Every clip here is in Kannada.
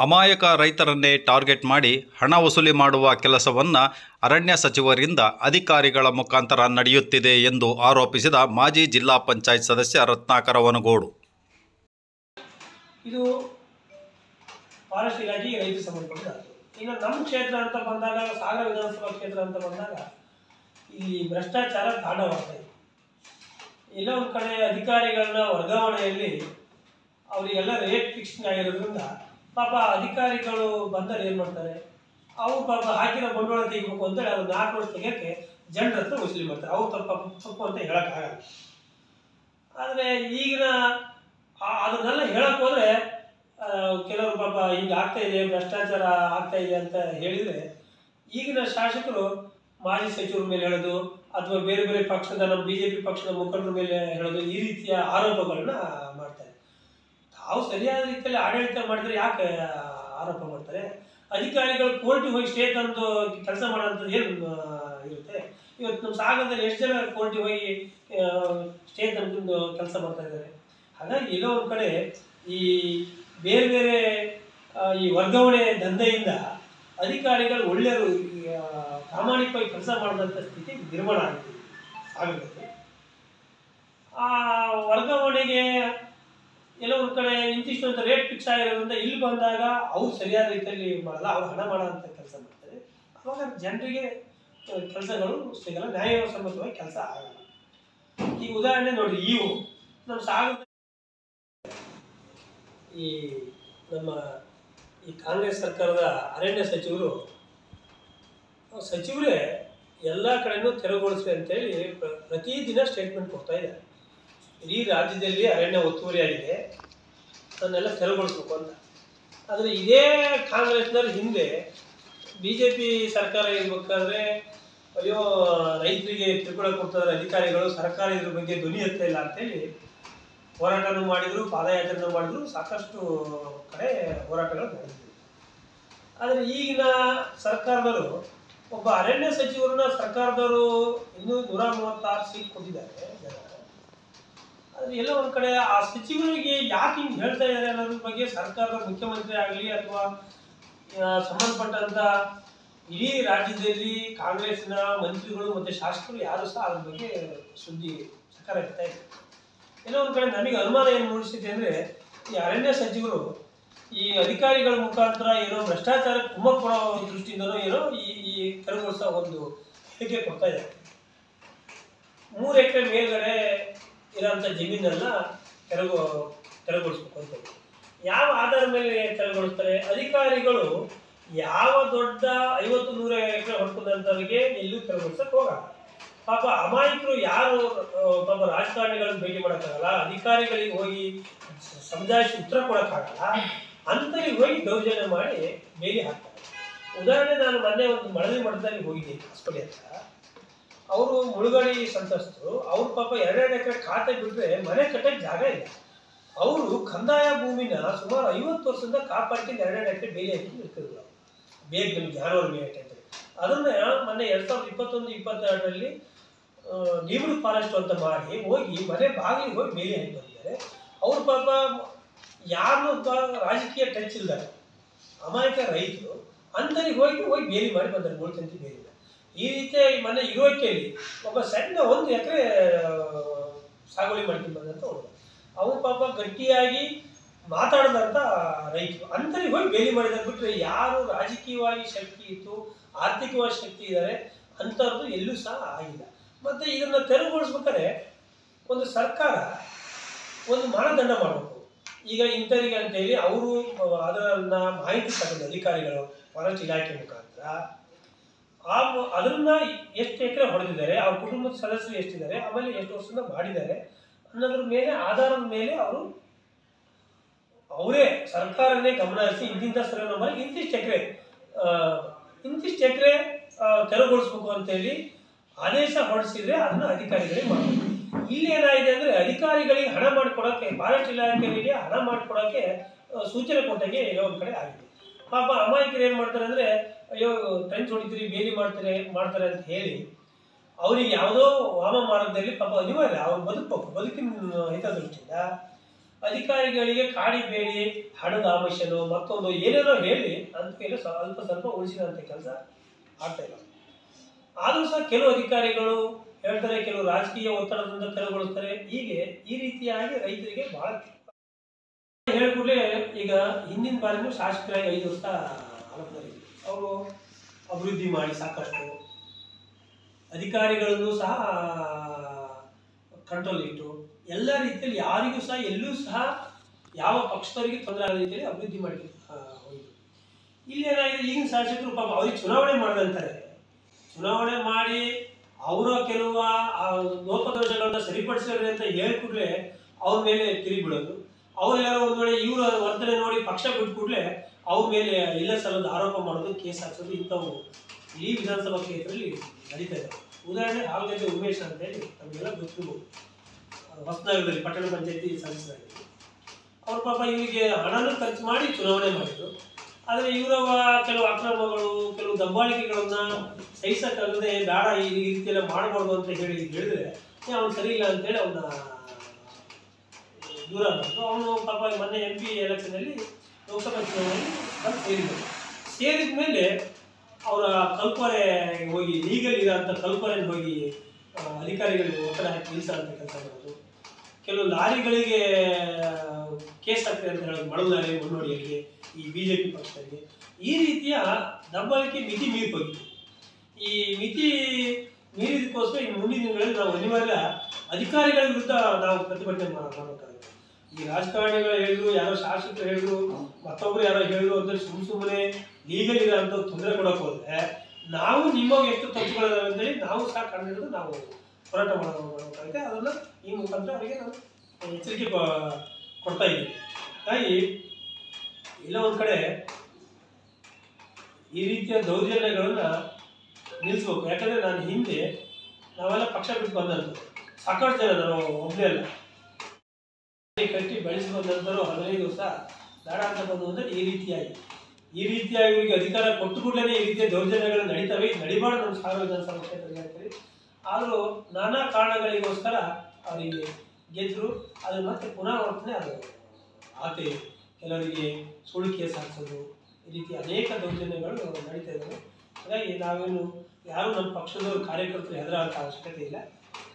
ಅಮಾಯಕ ರೈತರನ್ನೇ ಟಾರ್ಗೆಟ್ ಮಾಡಿ ಹಣ ವಸೂಲಿ ಮಾಡುವ ಕೆಲಸವನ್ನು ಅರಣ್ಯ ಸಚಿವರಿಂದ ಅಧಿಕಾರಿಗಳ ಮುಖಾಂತರ ನಡೆಯುತ್ತಿದೆ ಎಂದು ಆರೋಪಿಸಿದ ಮಾಜಿ ಜಿಲ್ಲಾ ಪಂಚಾಯತ್ ಸದಸ್ಯ ರತ್ನಾಕರ ವನಗೋಡು. ಇದು ಫಾರೆಸ್ಟ್ ಇಲಾಖೆಗೆ ರೈತ ಸಂಬಂಧಪಟ್ಟ. ಇನ್ನು ನಮ್ಮ ಕ್ಷೇತ್ರ ಅಂತ ಬಂದಾಗ, ಸಾಗರ ವಿಧಾನಸಭಾ ಕ್ಷೇತ್ರ ಅಂತ ಬಂದಾಗ ಇಲ್ಲಿ ಭ್ರಷ್ಟಾಚಾರ ತಾಂಡವಾಗ್ತಾ ಇದೆ. ಎಲ್ಲ ಒಂದು ಕಡೆ ಅಧಿಕಾರಿಗಳನ್ನ ವರ್ಗಾವಣೆಯಲ್ಲಿ ಅವರಿಗೆಲ್ಲ ರೇಟ್ ಫಿಕ್ಸಿಂಗ್ ಆಗಿರೋದ್ರಿಂದ ಪಾಪ ಅಧಿಕಾರಿಗಳು ಬಂದರೆ ಏನು ಮಾಡ್ತಾರೆ, ಅವ್ರು ಪಾಪ ಹಾಕಿರೋ ಬಂಡವಾಳ ತೆಗಿಬೇಕು ಅಂತೇಳಿ ಅದು 4 ವರ್ಷ ತೆಗಿಯೋಕ್ಕೆ ಜನರ ಹತ್ರ ವಸೂಲಿ ಮಾಡ್ತಾರೆ. ಅವ್ರು ತಪ್ಪು ಅಂತ ಹೇಳೋಕ್ಕಾಗಲ್ಲ. ಆದರೆ ಈಗಿನ ಅದನ್ನೆಲ್ಲ ಹೇಳಕ್ಕೆ ಹೋದರೆ ಕೆಲವರು ಪಾಪ ಹಿಂಗೆ ಆಗ್ತಾ ಇದೆ, ಭ್ರಷ್ಟಾಚಾರ ಆಗ್ತಾ ಇದೆ ಅಂತ ಹೇಳಿದರೆ ಈಗಿನ ಶಾಸಕರು ಮಾಜಿ ಸಚಿವರ ಮೇಲೆ ಹೇಳೋದು ಅಥವಾ ಬೇರೆ ಬೇರೆ ಪಕ್ಷದ ನಮ್ಮ BJP ಪಕ್ಷದ ಮುಖಂಡರ ಮೇಲೆ ಹೇಳೋದು, ಈ ರೀತಿಯ ಆರೋಪಗಳನ್ನ ಮಾಡ್ತಾರೆ. ತಾವು ಸರಿಯಾದ ರೀತಿಯಲ್ಲಿ ಆಡಳಿತ ಮಾಡಿದ್ರೆ ಯಾಕೆ ಆರೋಪ ಮಾಡ್ತಾರೆ? ಅಧಿಕಾರಿಗಳು ಕೋರ್ಟಿಗೆ ಹೋಗಿ ಸ್ಟೇ ತಂದು ಕೆಲಸ ಮಾಡೋಂಥದ್ದು ಏನು ಇರುತ್ತೆ? ಇವತ್ತು ನಮ್ಮ ಸಾಗರದಲ್ಲಿ ಎಷ್ಟು ಜನ ಕೋರ್ಟಿಗೆ ಹೋಗಿ ಸ್ಟೇ ತಂದು ಕೆಲಸ ಮಾಡ್ತಾ ಇದ್ದಾರೆ. ಹಾಗಾಗಿ ಎಲ್ಲೋ ಒಂದು ಕಡೆ ಈ ಬೇರೆ ಬೇರೆ ಈ ವರ್ಗಾವಣೆ ದಂಧೆಯಿಂದ ಅಧಿಕಾರಿಗಳು ಒಳ್ಳೆಯರು ಪ್ರಾಮಾಣಿಕವಾಗಿ ಕೆಲಸ ಮಾಡಿದಂಥ ಸ್ಥಿತಿ ನಿರ್ಮಾಣ ಆಗುತ್ತೆ. ಆ ವರ್ಗಾವಣೆಗೆ ಎಲ್ಲೋ ಒಂದು ಕಡೆ ಇಂತಿಷ್ಟು ಅಂತ ರೇಟ್ ಫಿಕ್ಸ್ ಆಗಿರೋದ್ರಿಂದ ಇಲ್ಲಿ ಬಂದಾಗ ಅವ್ರು ಸರಿಯಾದ ರೀತಿಯಲ್ಲಿ ಮಾಡಲ್ಲ, ಅವ್ರು ಹಣ ಮಾಡೋಂಥ ಕೆಲಸ ಮಾಡ್ತಾರೆ. ಅವಾಗ ಜನರಿಗೆ ಕೆಲಸಗಳು ಸಿಗಲ್ಲ, ನ್ಯಾಯಸಮ್ಮತವಾಗಿ ಕೆಲಸ ಆಗಲ್ಲ. ಈ ಉದಾಹರಣೆ ನೋಡಿರಿ, ಇವು ನಮ್ಮ ಸಾಗರ ನಮ್ಮ ಕಾಂಗ್ರೆಸ್ ಸರ್ಕಾರದ ಅರಣ್ಯ ಸಚಿವರೇ ಎಲ್ಲ ಕಡೆನೂ ತೆರವುಗೊಳಿಸಿ ಅಂತೇಳಿ ಪ್ರತಿದಿನ ಸ್ಟೇಟ್ಮೆಂಟ್ ಕೊಡ್ತಾ ಇದ್ದಾರೆ. ಇಡೀ ರಾಜ್ಯದಲ್ಲಿ ಅರಣ್ಯ ಒತ್ತುವರಿ ಆಗಿದೆ, ಅದನ್ನೆಲ್ಲ ತೆರವುಗೊಳಿಸ್ಬೇಕು ಅಂತ. ಆದರೆ ಇದೇ ಕಾಂಗ್ರೆಸ್ನವ್ರ ಹಿಂದೆ BJP ಸರ್ಕಾರ ಇರಬೇಕಾದ್ರೆ ಅಯ್ಯೋ ರೈತರಿಗೆ ಕಿರುಕುಳ ಕೊಡ್ತಾರೆ ಅಧಿಕಾರಿಗಳು, ಸರ್ಕಾರ ಇದ್ರ ಬಗ್ಗೆ ಧ್ವನಿ ಎತ್ತಾ ಇಲ್ಲ ಅಂತೇಳಿ ಹೋರಾಟನೂ ಮಾಡಿದರು, ಪಾದಯಾತ್ರೆನೂ ಮಾಡಿದ್ರು, ಸಾಕಷ್ಟು ಕಡೆ ಹೋರಾಟಗಳು ನಡೆದಿದೆ. ಆದರೆ ಈಗಿನ ಸರ್ಕಾರದವರು ಒಬ್ಬ ಅರಣ್ಯ ಸಚಿವರನ್ನ ಸರ್ಕಾರದವರು ಇನ್ನೂ 136 ಸೀಟ್ ಕೊಟ್ಟಿದ್ದಾರೆ ಜನ. ಆದರೆ ಎಲ್ಲ ಒಂದು ಕಡೆ ಆ ಸಚಿವರಿಗೆ ಯಾಕೆ ಹಿಂಗೆ ಹೇಳ್ತಾ ಇದ್ದಾರೆ ಅನ್ನೋದ್ರ ಬಗ್ಗೆ ಸರ್ಕಾರದ ಮುಖ್ಯಮಂತ್ರಿ ಆಗಲಿ ಅಥವಾ ಸಂಬಂಧಪಟ್ಟಂಥ ಇಡೀ ರಾಜ್ಯದಲ್ಲಿ ಕಾಂಗ್ರೆಸ್ನ ಮಂತ್ರಿಗಳು ಮತ್ತು ಶಾಸಕರು ಯಾರು ಸಹ ಅದ್ರ ಬಗ್ಗೆ ಸುದ್ದಿ ಸರ್ಕಾರ ಇರ್ತಾ ಇದೆ. ಎಲ್ಲೋ ಒಂದು ಕಡೆ ನಮಗೆ ಅನುಮಾನ ಏನು ಮೂಡಿಸಿದೆ ಅಂದರೆ, ಈ ಅರಣ್ಯ ಸಚಿವರು ಈ ಅಧಿಕಾರಿಗಳ ಮುಖಾಂತರ ಏನೋ ಭ್ರಷ್ಟಾಚಾರ ಕುಮ್ಮಕ್ ಕೊಡೋ ದೃಷ್ಟಿಯಿಂದನೋ ಏನೋ ಈ ತೆರವುಗೊಳಿಸೋ ಒಂದು ಹೇಳಿಕೆ ಕೊಡ್ತಾ ಇದ್ದಾರೆ. 3 ಎಕರೆ ಮೇಲ್ಗಡೆ ಇರೋಂಥ ಜಮೀನೆಲ್ಲ ತೆರವುಗೊಳಿಸ್ಬೇಕು ಅಂತ. ಯಾವ ಆಧಾರದ ಮೇಲೆ ತೆರವುಗೊಳಿಸ್ತಾರೆ? ಅಧಿಕಾರಿಗಳು ಯಾವ ದೊಡ್ಡ 50-100 ಎಕರೆ ಹೊಡ್ಕೊಂಡಂಥವ್ರಿಗೆ ಎಲ್ಲೂ ತೆರವುಗೊಳಿಸಕ್ಕೆ ಹೋಗಲ್ಲ. ಪಾಪ ಅಮಾಯಕರು ಯಾರು ಪಾಪ ರಾಜಕಾರಣಿಗಳನ್ನು ಭೇಟಿ ಮಾಡೋಕ್ಕಾಗಲ್ಲ, ಅಧಿಕಾರಿಗಳಿಗೆ ಹೋಗಿ ಸಮಜಾಯಿಸಿ ಉತ್ತರ ಕೊಡೋಕ್ಕಾಗಲ್ಲ, ಅಂಥವ್ರಿಗೆ ಹೋಗಿ ದೌರ್ಜನ್ಯ ಮಾಡಿ ಬೇಲಿ ಹಾಕ್ತಾರೆ. ಉದಾಹರಣೆ, ನಾನು ಮೊನ್ನೆ ಒಂದು ಮಳಲಿ ಮಠದಲ್ಲಿ ಹೋಗಿದ್ದೀನಿ, ಹೊಸಪೇಟೆ ಹತ್ರ. ಅವರು ಮುಳುಗಡೆ ಸಂತ್ರಸ್ತರು. ಅವ್ರು ಪಾಪ 2 ಎಕರೆ ಖಾತೆ ಬಿಟ್ಟರೆ ಮನೆ ಕಟ್ಟಕ್ಕೆ ಜಾಗ ಇಲ್ಲ. ಅವರು ಕಂದಾಯ ಭೂಮಿನ ಸುಮಾರು 50 ವರ್ಷದಿಂದ ಕಾಪಾಡ್ಕೊಂಡು 2 ಎಕರೆ ಬೇಲಿ ಹಾಕಿ ಇರ್ತಿದ್ರು. ಬೇಗ ನಮಗೆ ಜಾನುವಾರು ಮೇಯಕ್ಕೆ ಅಂತ. ಅದನ್ನು ಮೊನ್ನೆ 2021-22ರಲ್ಲಿ ನೀವಡು ಫಾರೆಸ್ಟ್ ಅಂತ ಮಾಡಿ ಹೋಗಿ ಮನೆ ಬಾಗಿಲಿಗೆ ಹೋಗಿ ಬೇಲಿ ಹಾಕಿ ಬಂದಿದ್ದಾರೆ. ಅವ್ರು ಪಾಪ ಯಾರನ್ನೂ ರಾಜಕೀಯ ಟಚ್ ಇಲ್ದಾರೆ, ಅಮಾಯಕ ರೈತರು, ಅಂಥವ್ರಿಗೆ ಹೋಗಿ ಬೇಲಿ ಮಾಡಿ ಬಂದಾರೆ, ಮುಳ್ಕಂತಿ ಬೇಲಿ. ಈ ರೀತಿಯ ಮೊನ್ನೆ ಇರುವಕ್ಕೆಯಲ್ಲಿ ಒಬ್ಬ ಸಣ್ಣ 1 ಎಕರೆ ಸಾಗುವಳಿ ಮಾಡ್ಕೊಂಡು ಬಂದಂಥ ಹುಡುಗ, ಅವನು ಪಾಪ ಗಟ್ಟಿಯಾಗಿ ಮಾತಾಡಿದಂಥ ರೈತರು, ಅಂಥವ್ರಿಗೆ ಹೋಗಿ ಬೇಲಿ ಮಾಡಿದ್ದಾರೆ. ಬಿಟ್ಟರೆ ಯಾರು ರಾಜಕೀಯವಾಗಿ ಶಕ್ತಿ ಇತ್ತು, ಆರ್ಥಿಕವಾಗಿ ಶಕ್ತಿ ಇದ್ದಾರೆ ಅಂಥವ್ರದ್ದು ಎಲ್ಲೂ ಸಹ ಆಗಿಲ್ಲ. ಮತ್ತು ಇದನ್ನು ತೆರವುಗೊಳಿಸ್ಬೇಕಾದ್ರೆ ಒಂದು ಸರ್ಕಾರ ಒಂದು ಮಾನದಂಡ ಮಾಡಬೇಕು. ಈಗ ಇಂಥವರಿಗೆ ಅಂತೇಳಿ ಅವರು ಅದನ್ನು ಮಾಹಿತಿ ತಗೊಂಡು ಅಧಿಕಾರಿಗಳು ಫಾರೆಸ್ಟ್ ಇಲಾಖೆ ಮುಖಾಂತರ ಅದನ್ನು ಎಷ್ಟು ಎಕರೆ ಹೊಡೆದಿದ್ದಾರೆ, ಅವ್ರ ಕುಟುಂಬದ ಸದಸ್ಯರು ಎಷ್ಟಿದ್ದಾರೆ, ಆಮೇಲೆ ಎಷ್ಟು ವರ್ಷದಿಂದ ಮಾಡಿದ್ದಾರೆ ಅನ್ನೋದ್ರ ಮೇಲೆ ಆಧಾರದ ಮೇಲೆ ಅವರೇ ಸರ್ಕಾರನೇ ಗಮನ ಹರಿಸಿ ಇಂತಿಂಥ ಸರ್ವೆ ನಂಬರ್ ಇಂತಿಷ್ಟು ಎಕರೆ ತೆರವುಗೊಳಿಸ್ಬೇಕು ಅಂತೇಳಿ ಆದೇಶ ಹೊರಡಿಸಿದ್ರೆ ಅದನ್ನ ಅಧಿಕಾರಿಗಳಿಗೆ ಮಾಡಬೇಕು. ಇಲ್ಲಿ ಏನಾಗಿದೆ ಅಂದರೆ, ಅಧಿಕಾರಿಗಳಿಗೆ ಹಣ ಮಾಡಿಕೊಡೋಕ್ಕೆ, ಫಾರೆಸ್ಟ್ ಇಲಾಖೆಗಳಿಗೆ ಹಣ ಮಾಡಿಕೊಡೋಕ್ಕೆ ಸೂಚನೆ ಕೊಟ್ಟಾಗೆ ಎಲ್ಲೋ ಒಂದು ಕಡೆ ಆಗಿದೆ. ಪಾಪ ಅಮಾಯಕರು ಏನು ಮಾಡ್ತಾರೆ ಅಂದರೆ, ಅಯ್ಯೋ ಟ್ರೆಂಚ್ ಹೊಡಿತೀರಿ, ಬೇಲಿ ಮಾಡ್ತಾರೆ ಅಂತ ಹೇಳಿ ಅವ್ರಿಗೆ ಯಾವುದೋ ವಾಮ ಮಾರ್ಗದಲ್ಲಿ ಪಾಪ ಅನಿವಾರ್ಯ ಅವ್ರು ಬದುಕಬೇಕು, ಬದುಕಿನ ಹಿತದೃಷ್ಟಿಯಿಂದ ಅಧಿಕಾರಿಗಳಿಗೆ ಕಾಡಿಬೇಡಿ, ಹಣದ ಆಮಿಷನೋ ಮತ್ತೊಂದು ಏನೇನೋ ಹೇಳಿ ಅಂತ ಹೇಳಿ ಸ್ವಲ್ಪ ಸ್ವಲ್ಪ ಉಳಿಸಿದಂಥ ಕೆಲಸ ಆಗ್ತಾ ಇಲ್ಲ. ಆದರೂ ಸಹ ಕೆಲವು ಅಧಿಕಾರಿಗಳು ಹೇಳ್ತಾರೆ, ಕೆಲವು ರಾಜಕೀಯ ಒತ್ತಡದಿಂದ ತೆರವುಗೊಳಿಸ್ತಾರೆ. ಹೀಗೆ ಈ ರೀತಿಯಾಗಿ ರೈತರಿಗೆ ಬಹಳ ಹೇಳ್ಕೂಡಲೇ ಈಗ ಹಿಂದಿನ ಬಾರಿನೂ ಶಾಸಕರಾಗಿ 5 ವರ್ಷ ಆಲೋಚನೆ ಅವರು ಅಭಿವೃದ್ಧಿ ಮಾಡಿ ಸಾಕಷ್ಟು ಅಧಿಕಾರಿಗಳನ್ನು ಸಹ ಕಂಟ್ರೋಲ್ ಇಟ್ಟು ಎಲ್ಲ ರೀತಿಯಲ್ಲಿ ಯಾರಿಗೂ ಸಹ ಎಲ್ಲೂ ಸಹ ಯಾವ ಪಕ್ಷದವರಿಗೆ ತೊಂದರೆ ಆಗದ ರೀತಿಯಲ್ಲಿ ಅಭಿವೃದ್ಧಿ ಮಾಡಿ ಹೋಯಿತು. ಇಲ್ಲಿ ಏನಾಗಿದೆ, ಈಗಿನ ಶಾಸಕರು ಪಾಪ ಅವ್ರಿಗೆ ಚುನಾವಣೆ ಮಾಡಿದಂತಾರೆ, ಚುನಾವಣೆ ಮಾಡಿ ಅವರ ಕೆಲವು ಲೋಪದೋಷಗಳನ್ನ ಸರಿಪಡಿಸಿದ್ರೆ ಅಂತ ಹೇಳ್ಕೂಡ್ಲೆ ಅವ್ರ ಮೇಲೆ ತಿರುಗಿ ಬಿಡೋದು. ಅವರೆಲ್ಲರೂ ಒಂದು ವೇಳೆ ಇವರ ವರ್ತನೆ ನೋಡಿ ಪಕ್ಷ ಬಿಟ್ಟು ಕೂಡಲೇ ಅವ್ರ ಮೇಲೆ ಇಲ್ಲ ಸಲ್ಲದ ಆರೋಪ ಮಾಡೋದು, ಕೇಸ್ ಹಾಕ್ಸೋದು, ಇಂಥವು ಈ ವಿಧಾನಸಭಾ ಕ್ಷೇತ್ರದಲ್ಲಿ ನಡೀತಾ ಇದೆ. ಉದಾಹರಣೆ ಹಾಲಗದ್ದೆ ಉಮೇಶ್ ಅಂತ ಹೇಳಿ ನಮಗೆಲ್ಲ ಗೊತ್ತಿರ್ಬೋದು, ಹೊಸನಗರದಲ್ಲಿ ಪಟ್ಟಣ ಪಂಚಾಯತಿ ಸದಸ್ಯರಾಗಿದ್ದರು. ಅವ್ರ ಪಾಪ ಇವರಿಗೆ ಹಣನೂ ಖರ್ಚು ಮಾಡಿ ಚುನಾವಣೆ ಮಾಡಿದ್ರು. ಆದರೆ ಇವರ ಕೆಲವು ಅಕ್ರಮಗಳು, ಕೆಲವು ದಬ್ಬಾಳಿಕೆಗಳನ್ನ ಸಹಿಸಕ್ಕಾಗದೆ ಬೇಡ ಈ ರೀತಿಯೆಲ್ಲ ಮಾಡಬಾರ್ದು ಅಂತ ಹೇಳಿದ್ರೆ ಅವನು ಸರಿ ಇಲ್ಲ ಅಂತೇಳಿ ಅವನ್ನ ದೂರ ಮಾಡಿದ್ರು. ಅವನು ಪಾಪ ಮೊನ್ನೆ MP ಎಲೆಕ್ಷನಲ್ಲಿ ಲೋಕಸಭಾ ಚುನಾವಣೆಯಲ್ಲಿ ಸೇರಿದ ಮೇಲೆ ಅವರ ಕಲ್ಪನೆ ಹೋಗಿ ಲೀಗಲ್ ಇರೋಂಥ ಕಲ್ಪನೆ ಹೋಗಿ ಅಧಿಕಾರಿಗಳಿಗೆ ಒತ್ತಡ ಹಾಕಿ ನಿಲ್ಲಿಸೋಂಥ ಕೆಲಸ ಮಾಡೋದು, ಕೆಲವು ಲಾರಿಗಳಿಗೆ ಕೇಸ್ ಹಾಕ್ತಾರೆ ಅಂತ ಹೇಳೋದು, ಮಡಲು ಲಾರಿ ಮುನ್ನೋಡಿಯಲ್ಲಿ ಈ BJP ಪಕ್ಷದಲ್ಲಿ ಈ ರೀತಿಯ ದಬ್ಬಾಳಿಕೆ ಮಿತಿ ಮೀರಿ ಹೋಗಿತ್ತು. ಈ ಮಿತಿ ಮೀರಿದಕ್ಕೋಸ್ಕರ ಈ ಮುಂದಿನ ದಿನಗಳಲ್ಲಿ ನಾವು ಅನಿವಾರ್ಯ ಅಧಿಕಾರಿಗಳ ವಿರುದ್ಧ ನಾವು ಪ್ರತಿಭಟನೆ ಮಾಡಬೇಕಾಗುತ್ತೆ. ಈ ರಾಜಕಾರಣಿಗಳು ಹೇಳಿದ್ರು, ಯಾರೋ ಶಾಸಕರು ಹೇಳಿದ್ರು, ಮತ್ತೊಬ್ರು ಯಾರೋ ಹೇಳಿದ್ರು ಅಂದ್ರೆ ಸುಮ್ಮನೆ ಲೀಗಲ್ ಇರೋ ಅಂತ ತೊಂದರೆ ಕೊಡೋಕೆ ಹೋದ್ರೆ ನಾವು ನಿಮಗೆ ಎಷ್ಟು ತಪ್ಪುಗಳಿದಾವೆ ಅಂತೇಳಿ ನಾವು ಸಹ ಕಂಡಿಡಿದು ನಾವು ಹೋರಾಟ ಮಾಡಬೇಕಾಗುತ್ತೆ. ಅದನ್ನು ಈ ಮುಖಾಂತರ ಅವರಿಗೆ ನಾವು ಎಚ್ಚರಿಕೆ ಕೊಡ್ತಾ ಇದ್ದೀವಿ. ಹಾಗಾಗಿ ಇಲ್ಲ ಒಂದು ಕಡೆ ಈ ರೀತಿಯ ದೌರ್ಜನ್ಯಗಳನ್ನ ನಿಲ್ಲಿಸ್ಬೇಕು. ಯಾಕಂದ್ರೆ ನಾನು ಹಿಂದೆ ನಾವೆಲ್ಲ ಪಕ್ಷ ಬಿಟ್ಟು ಬಂದಂತ ಸಾಕಷ್ಟು ಜನ, ನಾವು ಒಬ್ಬನೇ ಅಲ್ಲ, ಕಟ್ಟಿ ಬೆಳೆಸಿ ಬಂದಂತರು 15 ವರ್ಷ ಬೇಡ ಅಂತ ಬಂದು ಅಂದ್ರೆ ಈ ರೀತಿಯಾಗಿ ಇವರಿಗೆ ಅಧಿಕಾರ ಕೊಟ್ಟು ಕೂಡಲೇ ಈ ರೀತಿಯ ದೌರ್ಜನ್ಯಗಳು ನಡೀತವೆ. ನಡಿಬಾರ್ದು ನಮ್ಮ ಸಾಗರ ವಿಧಾನಸಭಾ ಕ್ಷೇತ್ರದಲ್ಲಿ ಹೇಳ್ತೀವಿ. ಆದರೂ ನಾನಾ ಕಾರಣಗಳಿಗೋಸ್ಕರ ಅವರಿಗೆ ಗೆದ್ದರು. ಅದು ಮತ್ತೆ ಪುನರಾವರ್ತನೆ ಅದು ಆಗ್ತಾ ಇದೆ. ಕೆಲವರಿಗೆ ಸುಳ್ಳು ಕೇಸ್ ಹಾಕ್ಸೋದು, ಈ ರೀತಿ ಅನೇಕ ದೌರ್ಜನ್ಯಗಳು ನಡೀತಾ ಇದ್ದಾವೆ. ಹಾಗಾಗಿ ನಾವೇನು ಯಾರು ನಮ್ಮ ಪಕ್ಷದವರು ಕಾರ್ಯಕರ್ತರು ಹೆದರಾಟ ಅವಶ್ಯಕತೆ ಇಲ್ಲ.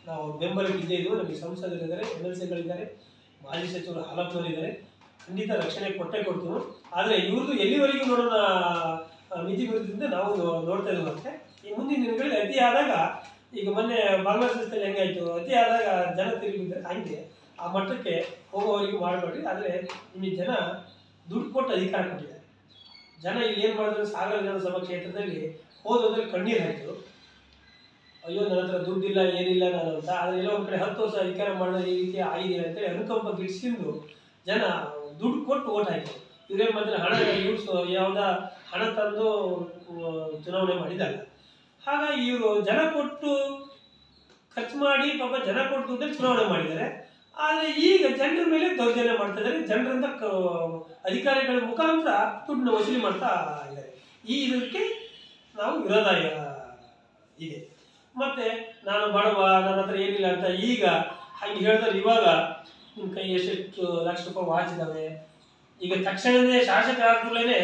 ನಾವು ಬೆಂಬಲಕ್ಕೆ ಇದ್ದೇ ಇದ್ದೀವಿ. ನಮಗೆ ಸಂಸದರಿದ್ದಾರೆ, MLCಗಳಿದ್ದಾರೆ, ಮಾಜಿ ಸಚಿವರು ಹಾಲಪ್ಪನವರಿದ್ದಾರೆ. ಖಂಡಿತ ರಕ್ಷಣೆ ಕೊಟ್ಟೇ ಕೊಡ್ತೀವಿ. ಆದರೆ ಇವ್ರದ್ದು ಎಲ್ಲಿವರೆಗೂ ನೋಡೋಣ ಮಿತಿ ವಿರುದ್ಧದಿಂದ ನಾವು ನೋಡ್ತಾ ಇದ್ದೀವಿ. ಮತ್ತೆ ಈ ಮುಂದಿನ ದಿನಗಳಲ್ಲಿ ಅತಿ ಆದಾಗ, ಈಗ ಮೊನ್ನೆ ಬಾಂಗ್ಲಾದೇಶದಲ್ಲಿ ಹೆಂಗಾಯಿತು, ಅತಿ ಆದಾಗ ಜನ ತಿರುಗಿದ್ರೆ ಹಂಗೆ ಆ ಮಟ್ಟಕ್ಕೆ ಹೋಗೋವರೆಗೂ ಮಾಡಬೇಡ್ರಿ. ಆದರೆ ನಿಮಗೆ ಜನ ದುಡ್ಡು ಕೊಟ್ಟು ಅಧಿಕಾರ ಕೊಟ್ಟಿದ್ದಾರೆ. ಜನ ಇಲ್ಲಿ ಏನು ಮಾಡಿದ್ರು, ಸಾಗರ ವಿಧಾನಸಭಾ ಕ್ಷೇತ್ರದಲ್ಲಿ ಹೋದ್ರೆ ಕಣ್ಣೀರು ಹಾಕಿದ್ರು. ಅಯ್ಯೋ ನನ್ನ ಹತ್ರ ದುಡ್ಡಿಲ್ಲ, ಏನಿಲ್ಲ ನಾನು ಅಂತ. ಆದರೆ ಎಲ್ಲೋ ಒಂದು ಕಡೆ 10 ವರ್ಷ ಅಧಿಕಾರ ಮಾಡಿದ್ರೆ ಈ ರೀತಿ ಆಗಿದೆ ಅಂತೇಳಿ ಅನುಕಂಪ ಗಿಡಿಸಿಕೊಂಡು ಜನ ದುಡ್ಡು ಕೊಟ್ಟು ಓಟ್ ಹಾಕಿದ್ರು. ಇವರೇ ಮಾತ್ರ ಹಣ ಯಾವುದ ಹಣ ತಂದು ಚುನಾವಣೆ ಮಾಡಿದಾಗ, ಹಾಗಾಗಿ ಇವರು ಜನ ಕೊಟ್ಟು ಖರ್ಚು ಮಾಡಿ ಪಾಪ ಜನ ಕೊಟ್ಟು ದುಡ್ಡಲ್ಲಿ ಚುನಾವಣೆ ಮಾಡಿದ್ದಾರೆ. ಆದರೆ ಈಗ ಜನರ ಮೇಲೆ ದೌರ್ಜನ್ಯ ಮಾಡ್ತಾ ಇದ್ದಾರೆ. ಜನರಿಂದ ಅಧಿಕಾರಿಗಳ ಮುಖಾಂತರ ದುಡ್ಡನ್ನ ವಸೂಲಿ ಮಾಡ್ತಾ ಇದ್ದಾರೆ. ಇದಕ್ಕೆ ನಾವು ವಿರೋಧ ಇದೆ. ಮತ್ತೆ ನಾನು ಬಡವ, ನನ್ನ ಹತ್ರ ಏನಿಲ್ಲ ಅಂತ ಈಗ ಹಾಗೆ ಹೇಳ್ತಾರೆ. ಇವಾಗ ನಿಮ್ಮ ಕೈ ಎಷ್ಟು ಲಕ್ಷ ರೂಪಾಯಿ ವಾಚ್ ಇದ್ದಾವೆ, ಈಗ ತಕ್ಷಣವೇ ಶಾಸಕ ಆದ್ಮೇಲೆ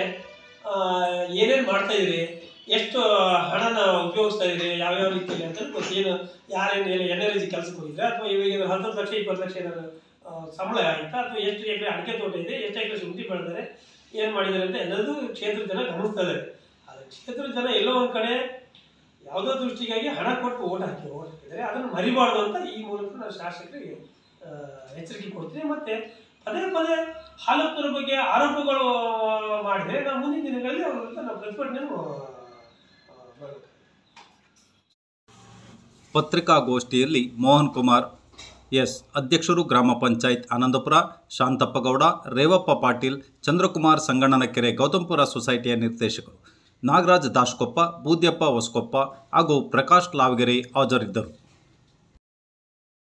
ಏನೇನು ಮಾಡ್ತಾ ಇದ್ದೀರಿ, ಎಷ್ಟು ಹಣನ ಉಪಯೋಗಿಸ್ತಾ ಇದ್ದೀರಿ, ಯಾವ್ಯಾವ ರೀತಿಯಲ್ಲಿ ಅಂತ ಗೊತ್ತೇನು, ಯಾರೇನು NRG ಕೆಲಸಕ್ಕೆ ಹೋಗಿದ್ರೆ, ಅಥವಾ ಇವಾಗ 10 ಲಕ್ಷ 20 ಲಕ್ಷ ಏನಾದ್ರು ಸಂಬಳ ಆಯಿತಾ, ಅಥವಾ ಎಷ್ಟು ಎಕರೆ ಅಡಿಕೆ ತೋಟ ಇದೆ, ಎಷ್ಟು ಎಕರೆ ಶುಂಠಿ ಬೆಳೆದಾರೆ, ಏನು ಮಾಡಿದ್ದಾರೆ ಅಂತ ಎಲ್ಲದೂ ಕ್ಷೇತ್ರದ ಜನ ಗಮನಿಸ್ತಾ ಇದ್ದಾರೆ. ಆದರೆ ಕ್ಷೇತ್ರದ ಜನ ಎಲ್ಲೋ ಒಂದು ಕಡೆ ಯಾವುದೋ ದೃಷ್ಟಿಗಾಗಿ ಹಣ ಕೊಟ್ಟು ಓಟ್ ಹಾಕಿದ್ದಾರೆ. ಅದನ್ನು ಮರಿಬಾರ್ದು ಅಂತ ಈ ಮೂಲಕ ನಾನು ಶಾಸಕರಿಗೆ ಎಚ್ಚರಿಕೆ ಕೊಡ್ತೀನಿ. ಮತ್ತು ಪದೇ ಪದೇ ಹಾಲಪ್ಪರ ಬಗ್ಗೆ ಆರೋಪಗಳು ಮಾಡಿದರೆ ನಾವು ಮುಂದಿನ ದಿನಗಳಲ್ಲಿ ಅವರ ವಿರುದ್ಧ ನಾವು ಪ್ರತಿಭಟನೆ ಮಾಡಬೇಕು. ಪತ್ರಿಕಾಗೋಷ್ಠಿಯಲ್ಲಿ ಮೋಹನ್ ಕುಮಾರ್ ಎಸ್, ಅಧ್ಯಕ್ಷರು ಗ್ರಾಮ ಪಂಚಾಯತ್ ಆನಂದಪುರ, ಶಾಂತಪ್ಪಗೌಡ, ರೇವಪ್ಪ ಪಾಟೀಲ್, ಚಂದ್ರಕುಮಾರ್ ಸಂಗಣ್ಣನಕೆರೆ ಗೌತಮಪುರ ಸೊಸೈಟಿಯ ನಿರ್ದೇಶಕರು ನಾಗರಾಜ್ ದಾಶ್ಕೊಪ್ಪ, ಬೂದ್ಯಪ್ಪ ಹೊಸಕೊಪ್ಪ ಹಾಗೂ ಪ್ರಕಾಶ್ ಲಾವಗೆರೆ ಹಾಜರಿದ್ದರು.